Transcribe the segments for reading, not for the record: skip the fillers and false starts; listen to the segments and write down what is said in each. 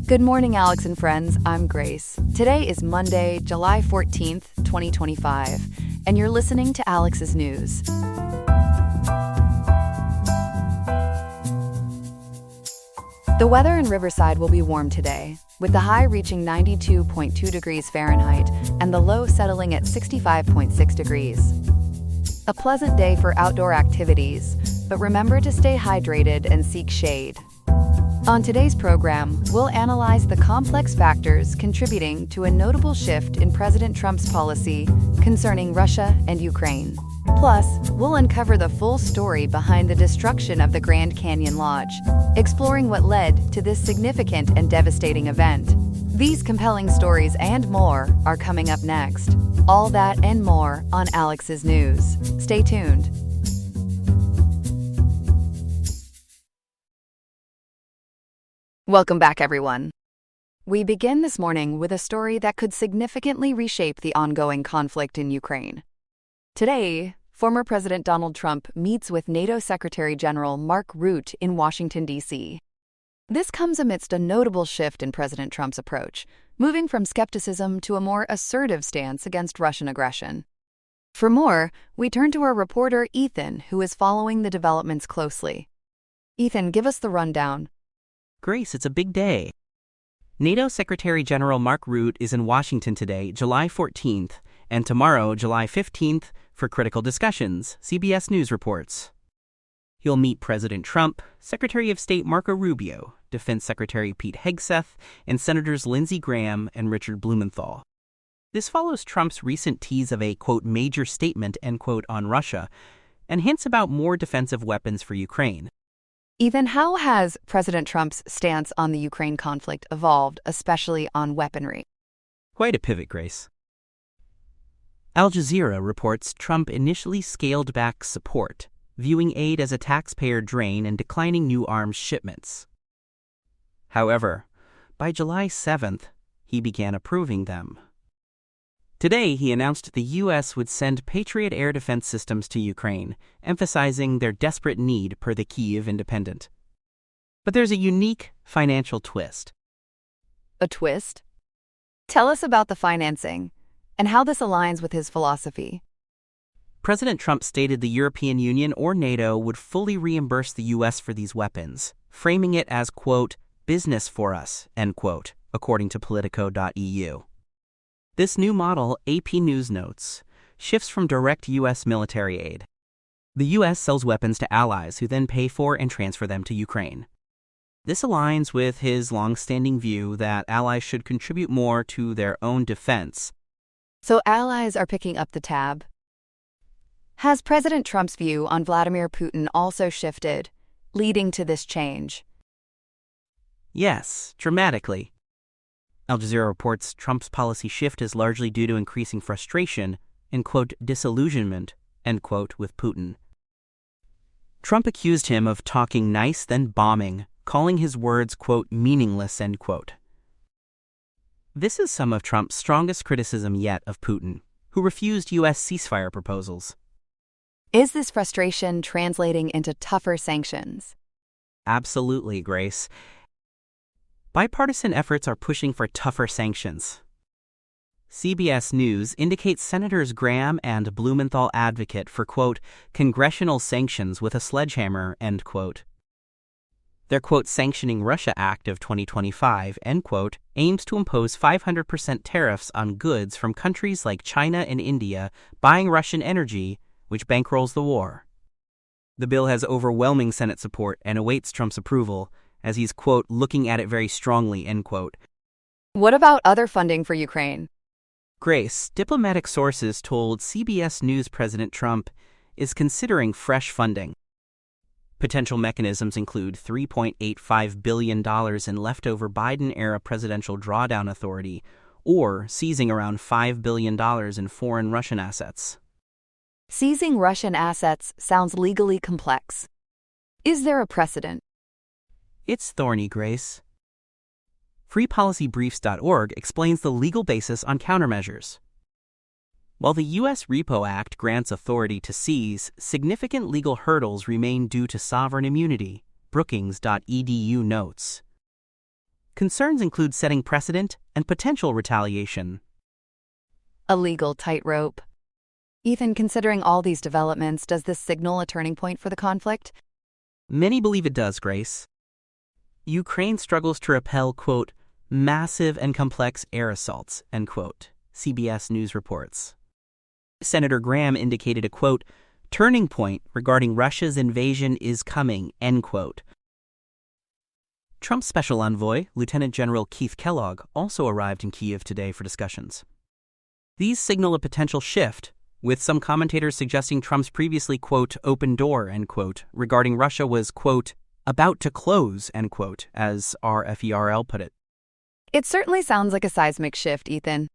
Good morning, Alex and friends. I'm Grace. Today is Monday, July 14th, 2025, and you're listening to Alex's News. The weather in Riverside will be warm today, with the high reaching 92.2 degrees Fahrenheit and the low settling at 65.6 degrees. A pleasant day for outdoor activities, but remember to stay hydrated and seek shade. On today's program, we'll analyze the complex factors contributing to a notable shift in President Trump's policy concerning Russia and Ukraine. Plus, we'll uncover the full story behind the destruction of the Grand Canyon Lodge, exploring what led to this significant and devastating event. These compelling stories and more are coming up next. All that and more on Alex's News. Stay tuned. Welcome back, everyone. We begin this morning with a story that could significantly reshape the ongoing conflict in Ukraine. Today, former President Donald Trump meets with NATO Secretary General Mark Rutte in Washington, D.C. This comes amidst a notable shift in President Trump's approach, moving from skepticism to a more assertive stance against Russian aggression. For more, we turn to our reporter Ethan, who is following the developments closely. Ethan, give us the rundown. Grace, it's a big day. NATO Secretary General Mark Rutte is in Washington today, July 14th, and tomorrow, July 15th, for critical discussions, CBS News reports. He'll meet President Trump, Secretary of State Marco Rubio, Defense Secretary Pete Hegseth, and Senators Lindsey Graham and Richard Blumenthal. This follows Trump's recent tease of a, quote, major statement, end quote, on Russia, and hints about more defensive weapons for Ukraine. Ethan, how has President Trump's stance on the Ukraine conflict evolved, especially on weaponry? Quite a pivot, Grace. Al Jazeera reports Trump initially scaled back support, viewing aid as a taxpayer drain and declining new arms shipments. However, by July 7th, he began approving them. Today, he announced the U.S. would send Patriot air defense systems to Ukraine, emphasizing their desperate need per the Kyiv Independent. But there's a unique financial twist. A twist? Tell us about the financing and how this aligns with his philosophy. President Trump stated the European Union or NATO would fully reimburse the U.S. for these weapons, framing it as, quote, business for us, end quote, according to Politico.eu. This new model, AP News notes, shifts from direct U.S. military aid. The U.S. sells weapons to allies who then pay for and transfer them to Ukraine. This aligns with his long-standing view that allies should contribute more to their own defense. So allies are picking up the tab. Has President Trump's view on Vladimir Putin also shifted, leading to this change? Yes, dramatically. Al Jazeera reports Trump's policy shift is largely due to increasing frustration and, quote, disillusionment, end quote, with Putin. Trump accused him of talking nice then bombing, calling his words, quote, meaningless, end quote. This is some of Trump's strongest criticism yet of Putin, who refused U.S. ceasefire proposals. Is this frustration translating into tougher sanctions? Absolutely, Grace. Bipartisan efforts are pushing for tougher sanctions. CBS News indicates Senators Graham and Blumenthal advocate for, quote, congressional sanctions with a sledgehammer, end quote. Their, quote, Sanctioning Russia Act of 2025, end quote, aims to impose 500% tariffs on goods from countries like China and India buying Russian energy, which bankrolls the war. The bill has overwhelming Senate support and awaits Trump's approval, as he's, quote, looking at it very strongly, end quote. What about other funding for Ukraine? Grace, diplomatic sources told CBS News President Trump is considering fresh funding. Potential mechanisms include $3.85 billion in leftover Biden-era presidential drawdown authority or seizing around $5 billion in foreign Russian assets. Seizing Russian assets sounds legally complex. Is there a precedent? It's thorny, Grace. FreePolicyBriefs.org explains the legal basis on countermeasures. While the U.S. Repo Act grants authority to seize, significant legal hurdles remain due to sovereign immunity, Brookings.edu notes. Concerns include setting precedent and potential retaliation. A legal tightrope. Ethan, considering all these developments, does this signal a turning point for the conflict? Many believe it does, Grace. Ukraine struggles to repel, quote, massive and complex air assaults, end quote, CBS News reports. Senator Graham indicated a, quote, turning point regarding Russia's invasion is coming, end quote. Trump's special envoy, Lieutenant General Keith Kellogg, also arrived in Kyiv today for discussions. These signal a potential shift, with some commentators suggesting Trump's previously, quote, open door, end quote, regarding Russia was, quote, about to close, end quote, as RFERL put it. It certainly sounds like a seismic shift, Ethan.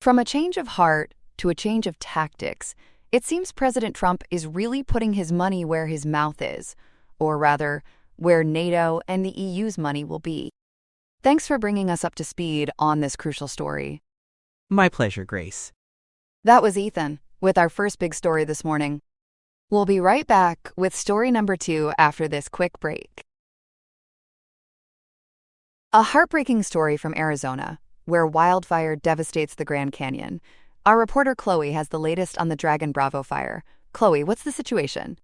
From a change of heart to a change of tactics, it seems President Trump is really putting his money where his mouth is, or rather, where NATO and the EU's money will be. Thanks for bringing us up to speed on this crucial story. My pleasure, Grace. That was Ethan, with our first big story this morning. We'll be right back with story number 2 after this quick break. A heartbreaking story from Arizona, where wildfire devastates the Grand Canyon. Our reporter Chloe has the latest on the Dragon Bravo fire. Chloe, what's the situation?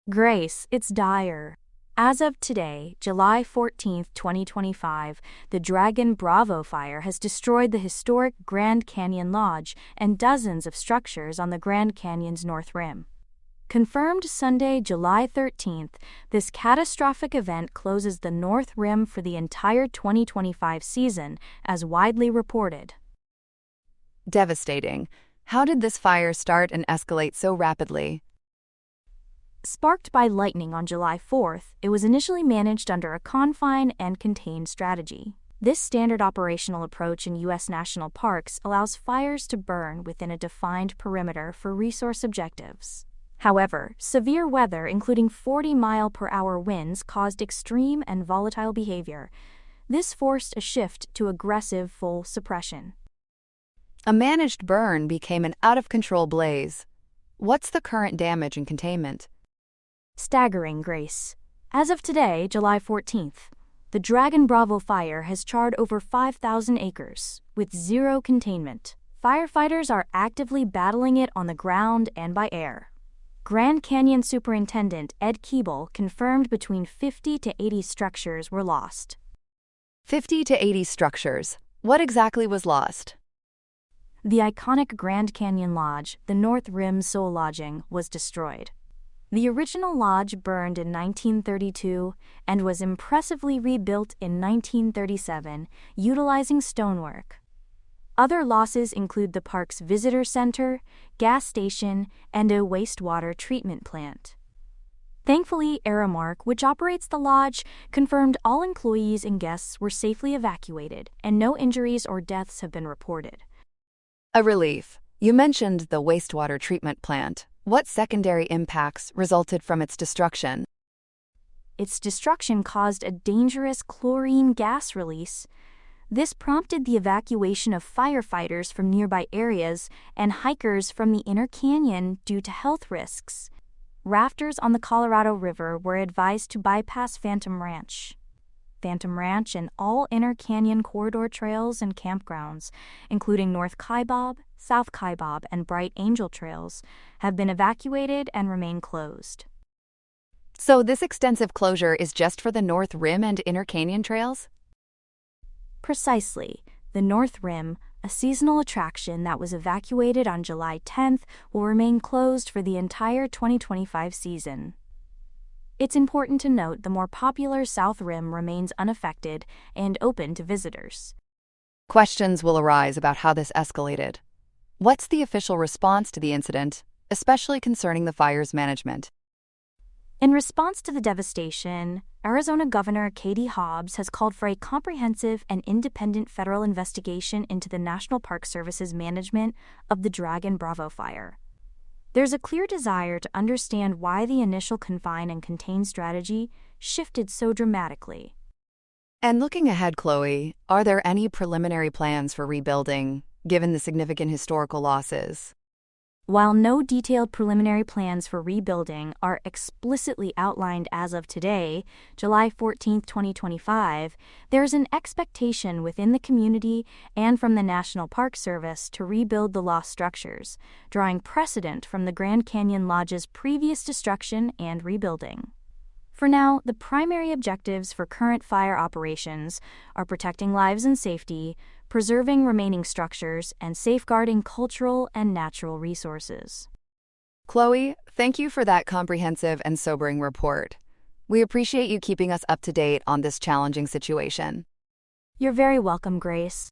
Grace, it's dire. As of today, July 14, 2025, the Dragon Bravo fire has destroyed the historic Grand Canyon Lodge and dozens of structures on the Grand Canyon's north rim. Confirmed Sunday, July 13th, this catastrophic event closes the north rim for the entire 2025 season, as widely reported. Devastating. How did this fire start and escalate so rapidly? Sparked by lightning on July 4th, it was initially managed under a confine and contained strategy. This standard operational approach in U.S. national parks allows fires to burn within a defined perimeter for resource objectives. However, severe weather, including 40-mile-per-hour winds, caused extreme and volatile behavior. This forced a shift to aggressive full suppression. A managed burn became an out-of-control blaze. What's the current damage and containment? Staggering, Grace. As of today, July 14th, the Dragon Bravo fire has charred over 5,000 acres, with zero containment. Firefighters are actively battling it on the ground and by air. Grand Canyon Superintendent Ed Keeble confirmed between 50 to 80 structures were lost. 50 to 80 structures. What exactly was lost? The iconic Grand Canyon Lodge, the North Rim Soul Lodging, was destroyed. The original lodge burned in 1932 and was impressively rebuilt in 1937, utilizing stonework. Other losses include the park's visitor center, gas station, and a wastewater treatment plant. Thankfully, Aramark, which operates the lodge, confirmed all employees and guests were safely evacuated, and no injuries or deaths have been reported. A relief. You mentioned the wastewater treatment plant. What secondary impacts resulted from its destruction? Its destruction caused a dangerous chlorine gas release. This prompted the evacuation of firefighters from nearby areas and hikers from the inner canyon due to health risks. Rafters on the Colorado River were advised to bypass Phantom Ranch. Phantom Ranch and all inner canyon corridor trails and campgrounds, including North Kaibab, South Kaibab, and Bright Angel trails, have been evacuated and remain closed. So this extensive closure is just for the North Rim and Inner Canyon trails? Precisely. The North Rim, a seasonal attraction that was evacuated on July 10th, will remain closed for the entire 2025 season. It's important to note the more popular South Rim remains unaffected and open to visitors. Questions will arise about how this escalated. What's the official response to the incident, especially concerning the fire's management? In response to the devastation, Arizona Governor Katie Hobbs has called for a comprehensive and independent federal investigation into the National Park Service's management of the Dragon Bravo fire. There's a clear desire to understand why the initial confine and contain strategy shifted so dramatically. And looking ahead, Chloe, are there any preliminary plans for rebuilding, given the significant historical losses? While no detailed preliminary plans for rebuilding are explicitly outlined as of today, July 14, 2025, there's an expectation within the community and from the National Park Service to rebuild the lost structures, drawing precedent from the Grand Canyon Lodge's previous destruction and rebuilding. For now, the primary objectives for current fire operations are protecting lives and safety, preserving remaining structures, and safeguarding cultural and natural resources. Chloe, thank you for that comprehensive and sobering report. We appreciate you keeping us up to date on this challenging situation. You're very welcome, Grace.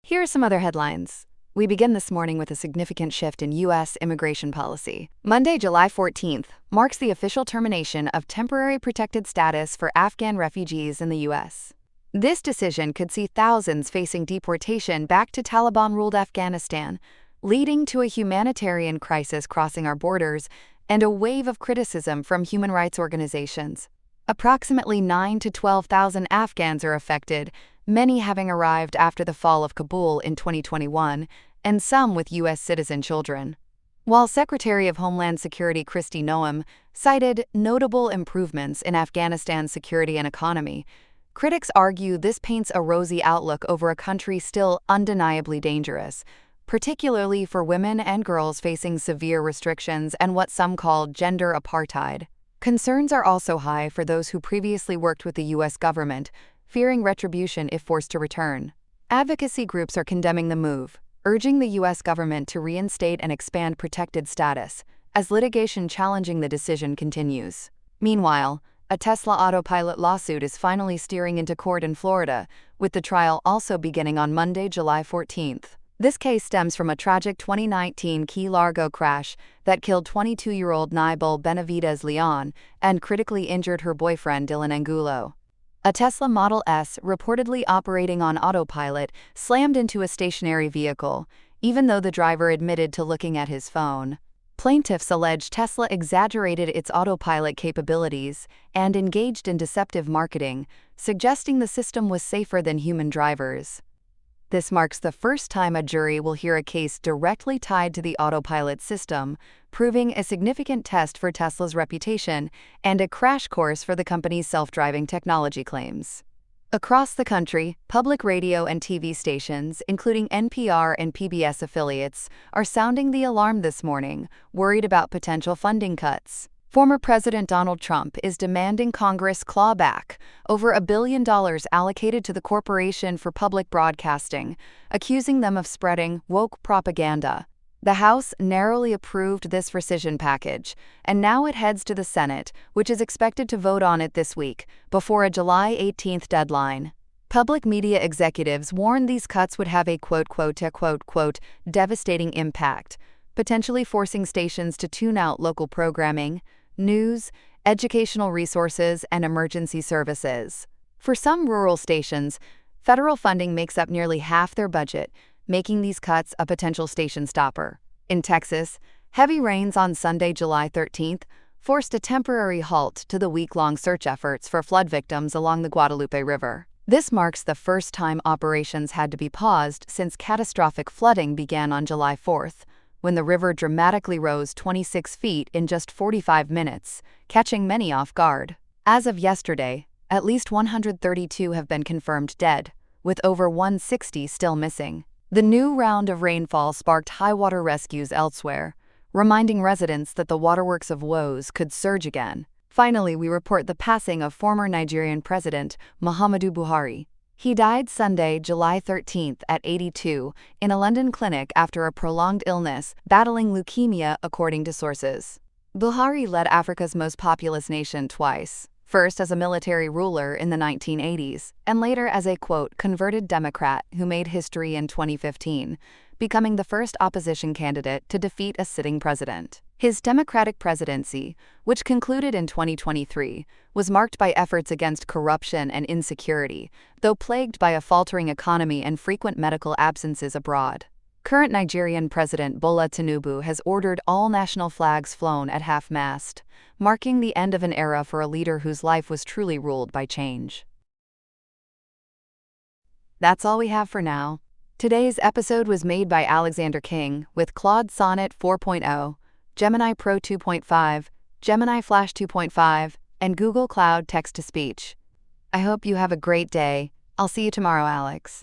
Here are some other headlines. We begin this morning with a significant shift in U.S. immigration policy. Monday, July 14th, marks the official termination of temporary protected status for Afghan refugees in the U.S. This decision could see thousands facing deportation back to Taliban-ruled Afghanistan, leading to a humanitarian crisis crossing our borders and a wave of criticism from human rights organizations. Approximately 9,000 to 12,000 Afghans are affected, many having arrived after the fall of Kabul in 2021, and some with U.S. citizen children. While Secretary of Homeland Security Kristi Noem cited notable improvements in Afghanistan's security and economy, critics argue this paints a rosy outlook over a country still undeniably dangerous, particularly for women and girls facing severe restrictions and what some call gender apartheid. Concerns are also high for those who previously worked with the U.S. government, fearing retribution if forced to return. Advocacy groups are condemning the move, urging the U.S. government to reinstate and expand protected status, as litigation challenging the decision continues. Meanwhile, a Tesla Autopilot lawsuit is finally steering into court in Florida, with the trial also beginning on Monday, July 14th. This case stems from a tragic 2019 Key Largo crash that killed 22-year-old Nibel Benavidez Leon and critically injured her boyfriend Dylan Angulo. A Tesla Model S, reportedly operating on autopilot, slammed into a stationary vehicle, even though the driver admitted to looking at his phone. Plaintiffs allege Tesla exaggerated its autopilot capabilities and engaged in deceptive marketing, suggesting the system was safer than human drivers. This marks the first time a jury will hear a case directly tied to the autopilot system, proving a significant test for Tesla's reputation and a crash course for the company's self-driving technology claims. Across the country, public radio and TV stations, including NPR and PBS affiliates, are sounding the alarm this morning, worried about potential funding cuts. Former President Donald Trump is demanding Congress claw back over $1 billion allocated to the Corporation for Public Broadcasting, accusing them of spreading woke propaganda. The House narrowly approved this rescission package, and now it heads to the Senate, which is expected to vote on it this week, before a July 18th deadline. Public media executives warned these cuts would have a quote, devastating impact, potentially forcing stations to tune out local programming, news, educational resources, and emergency services. For some rural stations, federal funding makes up nearly half their budget, making these cuts a potential station stopper. In Texas, heavy rains on Sunday, July 13th, forced a temporary halt to the week-long search efforts for flood victims along the Guadalupe River. This marks the first time operations had to be paused since catastrophic flooding began on July 4th, when the river dramatically rose 26 feet in just 45 minutes, catching many off guard. As of yesterday, at least 132 have been confirmed dead, with over 160 still missing. The new round of rainfall sparked high-water rescues elsewhere, reminding residents that the waterworks of woes could surge again. Finally, we report the passing of former Nigerian President Muhammadu Buhari. He died Sunday, July 13th at 82 in a London clinic after a prolonged illness, battling leukemia according to sources. Buhari led Africa's most populous nation twice, first as a military ruler in the 1980s, and later as a, quote, converted Democrat who made history in 2015, becoming the first opposition candidate to defeat a sitting president. His Democratic presidency, which concluded in 2023, was marked by efforts against corruption and insecurity, though plagued by a faltering economy and frequent medical absences abroad. Current Nigerian President Bola Tinubu has ordered all national flags flown at half-mast, marking the end of an era for a leader whose life was truly ruled by change. That's all we have for now. Today's episode was made by Alexander King with Claude Sonnet 4.0, Gemini Pro 2.5, Gemini Flash 2.5, and Google Cloud Text-to-Speech. I hope you have a great day. I'll see you tomorrow, Alex.